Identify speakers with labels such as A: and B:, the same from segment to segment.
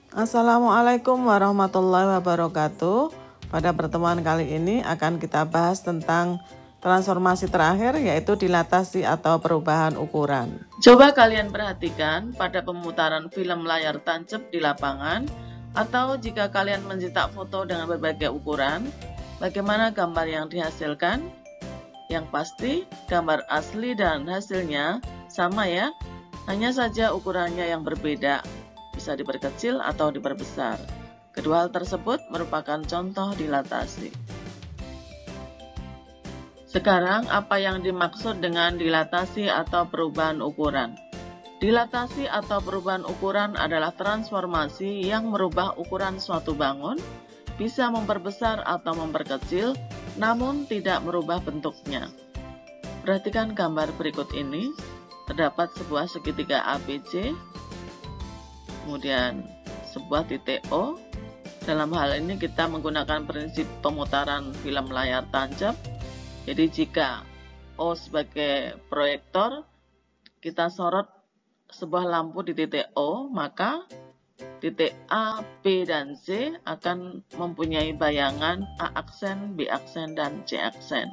A: Assalamualaikum warahmatullahi wabarakatuh. Pada pertemuan kali ini akan kita bahas tentang transformasi terakhir, yaitu dilatasi atau perubahan ukuran.
B: Coba kalian perhatikan pada pemutaran film layar tancap di lapangan, atau jika kalian mencetak foto dengan berbagai ukuran, bagaimana gambar yang dihasilkan? Yang pasti, gambar asli dan hasilnya sama ya, hanya saja ukurannya yang berbeda, bisa diperkecil atau diperbesar. Kedua hal tersebut merupakan contoh dilatasi. Sekarang, apa yang dimaksud dengan dilatasi atau perubahan ukuran? Dilatasi atau perubahan ukuran adalah transformasi yang merubah ukuran suatu bangun, bisa memperbesar atau memperkecil, namun tidak merubah bentuknya. Perhatikan gambar berikut ini. Terdapat sebuah segitiga ABC, kemudian sebuah titik O. Dalam hal ini kita menggunakan prinsip pemutaran film layar tancap. Jadi jika O sebagai proyektor, kita sorot sebuah lampu di titik O, maka titik A, B, dan C akan mempunyai bayangan A aksen, B aksen, dan C aksen.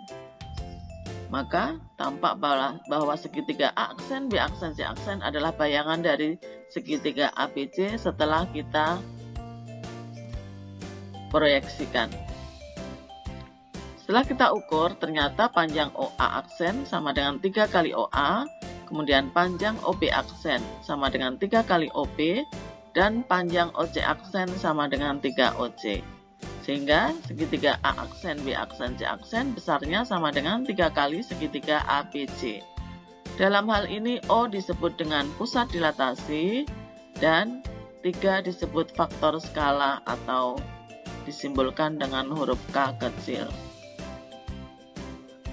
B: Maka tampak bahwa segitiga A aksen, B aksen, C aksen adalah bayangan dari segitiga ABC setelah kita proyeksikan. Setelah kita ukur, ternyata panjang OA aksen sama dengan 3 kali OA, kemudian panjang OB aksen sama dengan 3 kali OB, dan panjang OC aksen sama dengan 3 OC. Sehingga segitiga A aksen, B aksen, C aksen besarnya sama dengan 3 kali segitiga ABC. Dalam hal ini O disebut dengan pusat dilatasi dan 3 disebut faktor skala atau disimbolkan dengan huruf K kecil.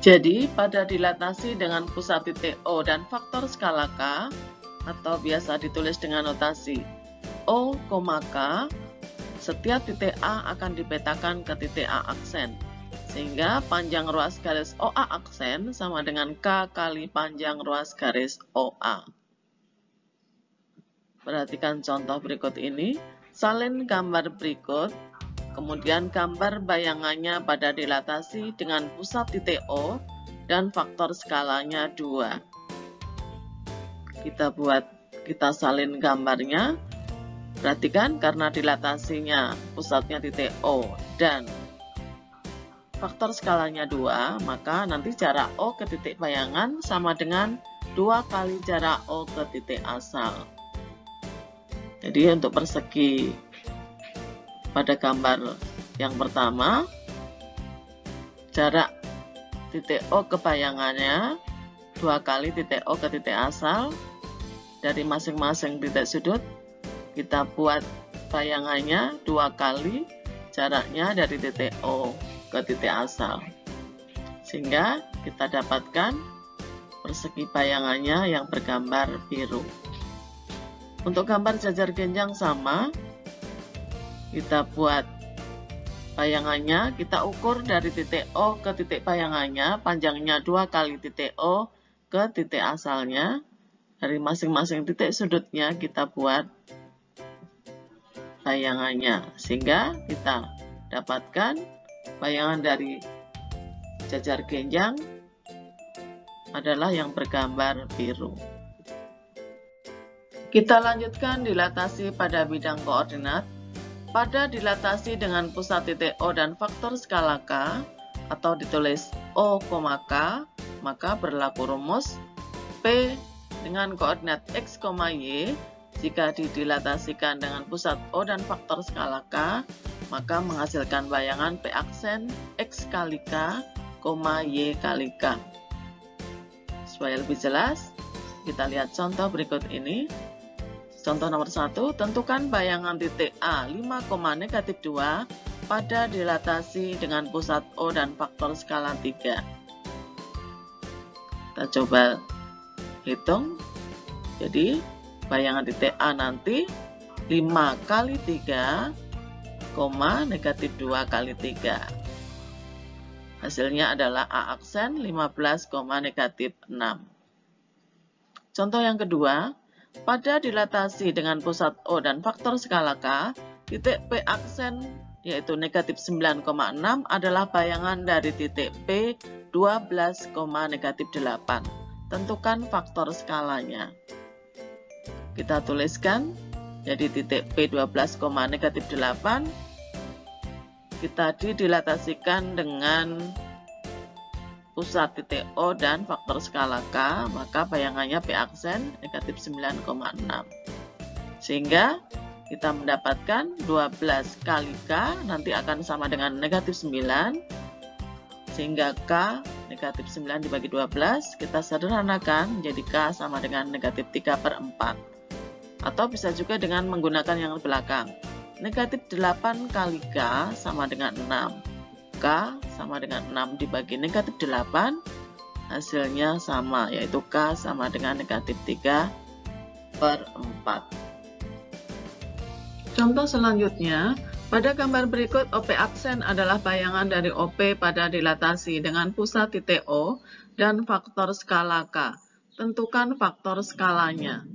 B: Jadi pada dilatasi dengan pusat titik O dan faktor skala K, atau biasa ditulis dengan notasi O, K, setiap titik A akan dipetakan ke titik A aksen, sehingga panjang ruas garis OA aksen sama dengan K kali panjang ruas garis OA. Perhatikan contoh berikut ini. Salin gambar berikut, kemudian gambar bayangannya pada dilatasi dengan pusat titik O dan faktor skalanya 2. Kita salin gambarnya. Perhatikan, karena dilatasinya pusatnya titik O dan faktor skalanya 2, maka nanti jarak O ke titik bayangan sama dengan 2 kali jarak O ke titik asal. Jadi untuk persegi pada gambar yang pertama, jarak titik O ke bayangannya 2 kali titik O ke titik asal. Dari masing-masing titik sudut kita buat bayangannya 2 kali jaraknya dari titik O ke titik asal, sehingga kita dapatkan persegi bayangannya yang bergambar biru. Untuk gambar jajar genjang sama, kita buat bayangannya, kita ukur dari titik O ke titik bayangannya, panjangnya 2 kali titik O ke titik asalnya. Dari masing-masing titik sudutnya kita buat bayangannya, sehingga kita dapatkan bayangan dari jajar genjang adalah yang bergambar biru. Kita lanjutkan dilatasi pada bidang koordinat. Pada dilatasi dengan pusat titik O dan faktor skala K, atau ditulis O, K, maka berlaku rumus P dengan koordinat X, Y. Jika didilatasikan dengan pusat O dan faktor skala K, maka menghasilkan bayangan P aksen X kali K, Y kali K. Supaya lebih jelas, kita lihat contoh berikut ini. Contoh nomor 1, tentukan bayangan titik A 5, -2 pada dilatasi dengan pusat O dan faktor skala 3. Kita coba hitung. Jadi bayangan titik A nanti 5 kali 3, -2 kali 3. Hasilnya adalah A aksen 15, -6. Contoh yang kedua, pada dilatasi dengan pusat O dan faktor skala K, titik P aksen yaitu negatif 9,6 adalah bayangan dari titik P 12, negatif 8. Tentukan faktor skalanya. Kita tuliskan, jadi titik P 12, negatif 8 kita dilatasikan dengan pusat titik O dan faktor skala K, maka bayangannya P aksen negatif 9,6. Sehingga kita mendapatkan 12 kali K nanti akan sama dengan negatif 9. Sehingga K negatif 9 dibagi 12, kita sederhanakan menjadi K sama dengan negatif 3/4. Atau bisa juga dengan menggunakan yang belakang. Negatif 8 kali K sama dengan 6. K sama dengan 6 dibagi negatif 8, hasilnya sama, yaitu K sama dengan negatif 3/4. Contoh selanjutnya, pada gambar berikut OP aksen adalah bayangan dari OP pada dilatasi dengan pusat titik O dan faktor skala K. Tentukan faktor skalanya.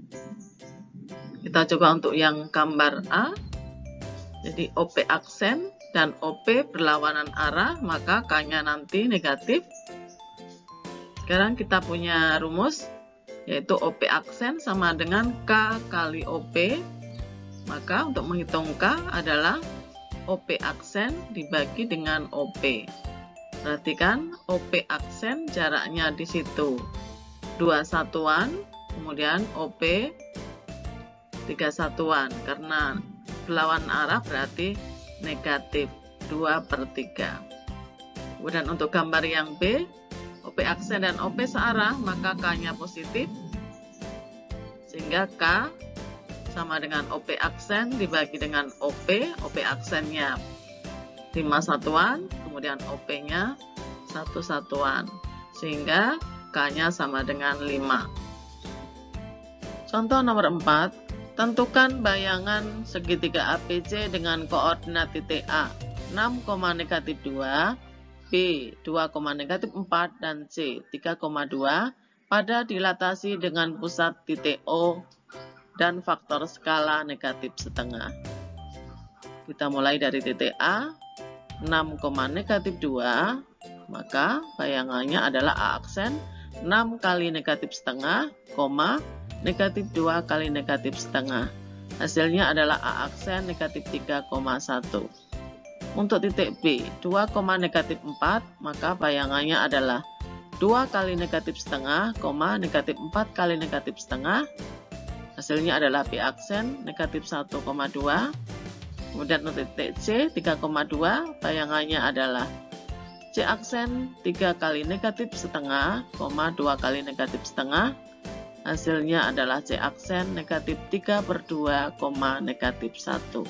B: Kita coba untuk yang gambar A. Jadi OP aksen dan OP berlawanan arah, maka K-nya nanti negatif. Sekarang kita punya rumus, yaitu OP aksen sama dengan K kali OP. Maka untuk menghitung K adalah OP aksen dibagi dengan OP. Perhatikan OP aksen jaraknya di situ 2 satuan, kemudian OP 3 satuan. Karena berlawanan arah berarti negatif 2/3. Kemudian untuk gambar yang B, OP aksen dan OP searah, maka K-nya positif. Sehingga K sama dengan OP aksen dibagi dengan OP. OP aksennya 5 satuan, kemudian OP-nya 1 satuan. Sehingga K-nya sama dengan 5. Contoh nomor 4. Tentukan bayangan segitiga APC dengan koordinat titik A 6, negatif 2, B 2, negatif 4, dan C 3,2 pada dilatasi dengan pusat titik O dan faktor skala negatif setengah. Kita mulai dari titik A 6, negatif 2, maka bayangannya adalah A aksen 6 kali negatif setengah, negatif 2 kali negatif setengah. Hasilnya adalah A aksen negatif 3,1. Untuk titik B 2, negatif 4, maka bayangannya adalah 2 kali negatif setengah, negatif 4 kali negatif setengah. Hasilnya adalah B aksen negatif 1,2. Kemudian untuk titik C 3,2, bayangannya adalah C aksen 3 kali negatif setengah, 2 kali negatif setengah. Hasilnya adalah C aksen negatif 3/2, negatif 1.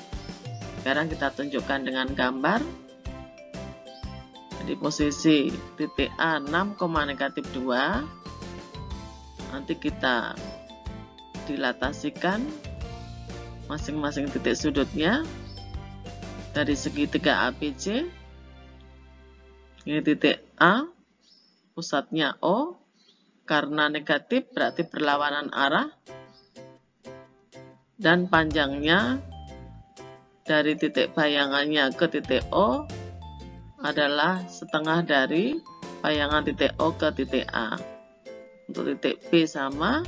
B: Sekarang kita tunjukkan dengan gambar. Di posisi titik A 6, negatif 2. Nanti kita dilatasikan masing-masing titik sudutnya dari segitiga APC. Ini titik A, pusatnya O. Karena negatif berarti berlawanan arah, dan panjangnya dari titik bayangannya ke titik O adalah setengah dari bayangan titik O ke titik A. Untuk titik B sama,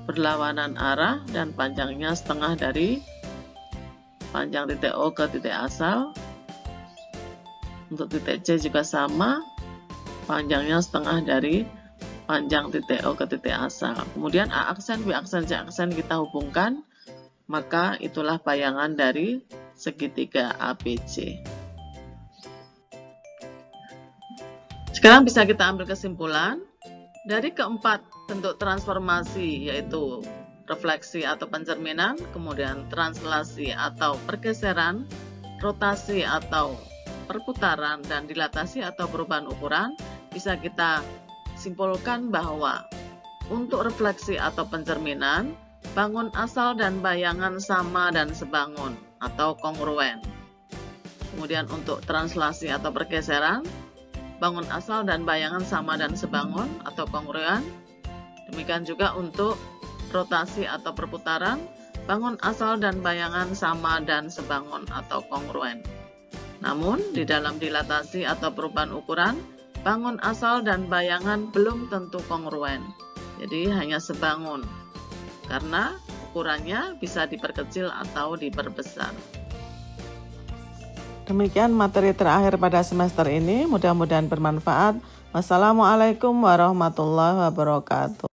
B: berlawanan arah dan panjangnya setengah dari panjang titik O ke titik asal. Untuk titik C juga sama, panjangnya setengah dari panjang titik O ke titik asal. Kemudian A aksen, B aksen, C aksen kita hubungkan, maka itulah bayangan dari segitiga APC. Sekarang bisa kita ambil kesimpulan dari keempat bentuk transformasi, yaitu refleksi atau pencerminan, kemudian translasi atau pergeseran, rotasi atau perputaran, dan dilatasi atau perubahan ukuran. Bisa kita simpulkan bahwa untuk refleksi atau pencerminan, bangun asal dan bayangan sama dan sebangun atau kongruen. Kemudian untuk translasi atau pergeseran, bangun asal dan bayangan sama dan sebangun atau kongruen. Demikian juga untuk rotasi atau perputaran, bangun asal dan bayangan sama dan sebangun atau kongruen. Namun, di dalam dilatasi atau perubahan ukuran, bangun asal dan bayangan belum tentu kongruen, jadi hanya sebangun, karena ukurannya bisa diperkecil atau diperbesar.
A: Demikian materi terakhir pada semester ini, mudah-mudahan bermanfaat. Wassalamualaikum warahmatullahi wabarakatuh.